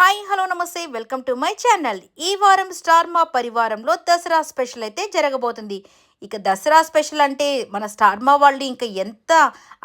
Hi hello నమస్తే welcome to my channel. ఈ వారం స్టార్ మా పరివారంలో దసరా స్పెషల్ అయితే జరగబోతుంది. ఇక దసరా స్పెషల్ అంటే మన స్టార్ మా వాళ్ళు ఇంకా ఎంత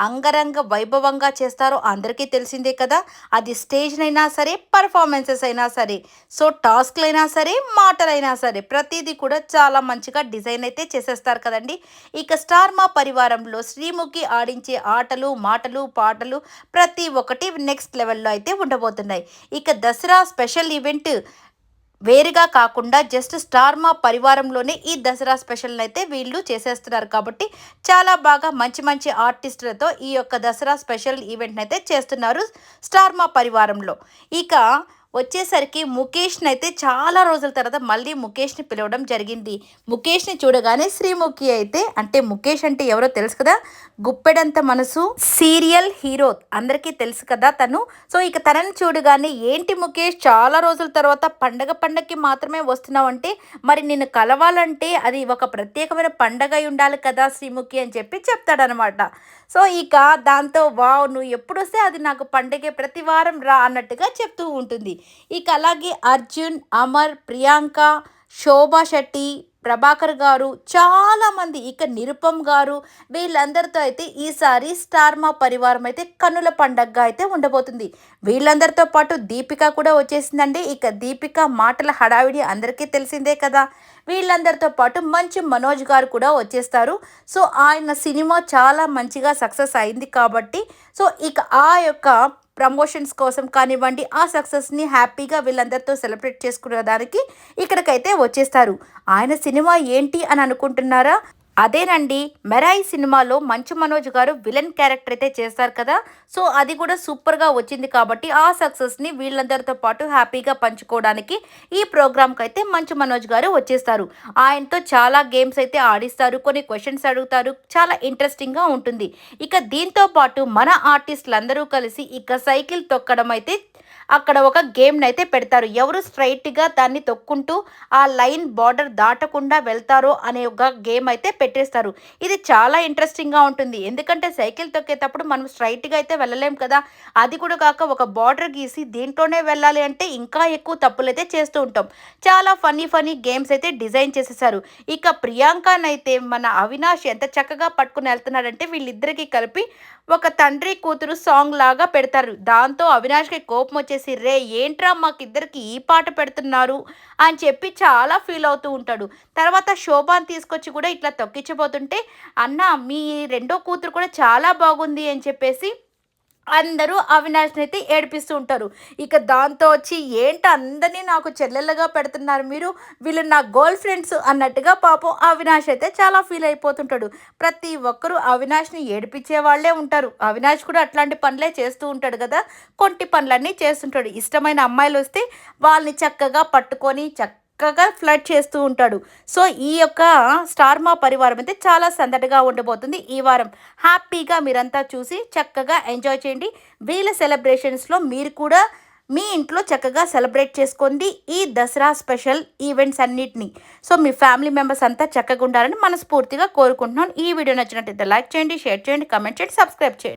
అంగరంగ వైభవంగా చేస్తారో అందరికీ తెలిసిందే కదా. అది స్టేజ్నైనా సరే, పర్ఫార్మెన్సెస్ అయినా సరే, సో టాస్క్లైనా సరే, మాటలైనా సరే, ప్రతిదీ కూడా చాలా మంచిగా డిజైన్ అయితే చేసేస్తారు కదండి. ఇక స్టార్ మా పరివారంలో శ్రీముఖి ఆడించే ఆటలు, మాటలు, పాటలు ప్రతి ఒక్కటి నెక్స్ట్ లెవెల్లో అయితే ఉండబోతున్నాయి. ఇక దసరా స్పెషల్ ఈవెంట్ వేరుగా కాకుండా జస్ట్ స్టార్ మా పరివారంలోనే ఈ దసరా స్పెషల్ అయితే వీళ్ళు చేసేస్తున్నారు కాబట్టి చాలా బాగా మంచి మంచి ఆర్టిస్టులతో ఈ యొక్క దసరా స్పెషల్ ఈవెంట్ అయితే చేస్తున్నారు స్టార్ మా పరివారంలో. ఇక వచ్చేసరికి ముఖేష్ని అయితే చాలా రోజుల తర్వాత మళ్ళీ ముఖేష్ని పిలవడం జరిగింది. ముఖేష్ని చూడగానే శ్రీముఖి అయితే, అంటే ముఖేష్ అంటే ఎవరో తెలుసు కదా, గుప్పెడంత మనసు సీరియల్ హీరో అందరికీ తెలుసు కదా తను. సో ఇక తనని చూడగానే, ఏంటి ముఖేష్ చాలా రోజుల తర్వాత పండగకి మాత్రమే వస్తున్నావు అంటే, మరి నిన్ను కలవాలంటే అది ఒక ప్రత్యేకమైన పండగ అయి ఉండాలి కదా శ్రీముఖి అని చెప్పి చెప్తాడనమాట. సో ఇక దాంతో వావ్, నువ్వు ఎప్పుడు వస్తే అది నాకు పండగే, ప్రతి వారం రా అన్నట్టుగా చెప్తూ ఉంటుంది. ఇక అలాగే అర్జున్, అమర్, ప్రియాంక, శోభా శెట్టి, ప్రభాకర్ గారు, చాలామంది, ఇక నిరుపమ్ గారు, వీళ్ళందరితో అయితే ఈసారి స్టార్ మా పరివారం అయితే కన్నుల పండగగా అయితే ఉండబోతుంది. వీళ్ళందరితో పాటు దీపిక కూడా వచ్చేసిందండి. ఇక దీపిక మాటల హడావిడి అందరికీ తెలిసిందే కదా. వీళ్ళందరితో పాటు మంచి మనోజ్ గారు కూడా వచ్చేస్తారు. సో ఆయన సినిమా చాలా మంచిగా సక్సెస్ అయింది కాబట్టి, సో ఇక ఆ యొక్క ప్రమోషన్స్ కోసం కానివ్వండి, ఆ సక్సెస్ని హ్యాపీగా వీళ్ళందరితో సెలబ్రేట్ చేసుకునేదానికి ఇక్కడికైతే వచ్చేస్తారు. ఆయన సినిమా ఏంటి అని అనుకుంటున్నారా? అదేనండి, మెరాయి సినిమాలో మంచు మనోజ్ గారు విలన్ క్యారెక్టర్ అయితే చేస్తారు కదా. సో అది కూడా సూపర్గా వచ్చింది కాబట్టి ఆ సక్సెస్ని వీళ్ళందరితో పాటు హ్యాపీగా పంచుకోవడానికి ఈ ప్రోగ్రామ్కి అయితే మంచు మనోజ్ గారు వచ్చేస్తారు. ఆయనతో చాలా గేమ్స్ అయితే ఆడిస్తారు, కొన్ని క్వశ్చన్స్ అడుగుతారు, చాలా ఇంట్రెస్టింగ్గా ఉంటుంది. ఇక దీంతో పాటు మన ఆర్టిస్టులందరూ కలిసి ఇక సైకిల్ తొక్కడం అయితే అక్కడ ఒక గేమ్ని అయితే పెడతారు. ఎవరు స్ట్రైట్గా దాన్ని తొక్కుంటూ ఆ లైన్ బార్డర్ దాటకుండా వెళ్తారో అనే ఒక గేమ్ అయితే పెట్టేస్తారు. ఇది చాలా ఇంట్రెస్టింగ్గా ఉంటుంది. ఎందుకంటే సైకిల్ తొక్కేటప్పుడు మనం స్ట్రైట్గా అయితే వెళ్ళలేం కదా. అది కూడా కాక ఒక బార్డర్ గీసి దీంట్లోనే వెళ్ళాలి అంటే ఇంకా ఎక్కువ తప్పులు అయితే చేస్తూ ఉంటాం. చాలా ఫన్నీ గేమ్స్ అయితే డిజైన్ చేసేసారు. ఇక ప్రియాంకనైతే మన అవినాష్ ఎంత చక్కగా పట్టుకుని వెళ్తున్నాడంటే, వీళ్ళిద్దరికీ కలిపి ఒక తండ్రి కూతురు సాంగ్ లాగా పెడతారు. దాంతో అవినాష్కి కోపం వచ్చేసి, రే ఏంట్రా మాకిద్దరికి ఈ పాట పెడుతున్నారు అని చెప్పి చాలా ఫీల్ అవుతూ ఉంటాడు. తర్వాత శోభాన్ తీసుకొచ్చి కూడా ఇట్లా తొక్కించబోతుంటే, అన్న మీ రెండో కూతురు కూడా చాలా బాగుంది అని చెప్పేసి అందరూ అవినాష్ని అయితే ఏడిపిస్తూ ఉంటారు. ఇక దాంతో వచ్చి, ఏంటి అందరినీ నాకు చెల్లెళ్ళగా పెడుతున్నారు మీరు, వీళ్ళు నా గర్ల్ ఫ్రెండ్స్ అన్నట్టుగా పాపం అవినాష్ అయితే చాలా ఫీల్ అయిపోతుంటాడు. ప్రతి ఒక్కరూ అవినాష్ని ఏడిపించే వాళ్ళే ఉంటారు. అవినాష్ కూడా అట్లాంటి పనులే చేస్తూ ఉంటాడు కదా, కొంటి పనులన్నీ చేస్తుంటాడు. ఇష్టమైన అమ్మాయిలు వస్తే వాళ్ళని చక్కగా పట్టుకొని చక్కగా ఫ్లడ్ చేస్తూ ఉంటాడు. సో ఈ యొక్క స్టార్ మా పరివారం అయితే చాలా సందడిగా ఉండబోతుంది ఈ వారం. హ్యాపీగా మీరంతా చూసి చక్కగా ఎంజాయ్ చేయండి. వీళ్ళ సెలబ్రేషన్స్లో మీరు కూడా మీ ఇంట్లో చక్కగా సెలబ్రేట్ చేసుకోండి ఈ దసరా స్పెషల్ ఈవెంట్స్ అన్నిటినీ. సో మీ ఫ్యామిలీ మెంబర్స్ అంతా చక్కగా ఉండాలని మనస్ఫూర్తిగా కోరుకుంటున్నాను. ఈ వీడియో నచ్చినట్టయితే లైక్ చేయండి, షేర్ చేయండి, కామెంట్ చేయండి, సబ్స్క్రైబ్ చేయండి.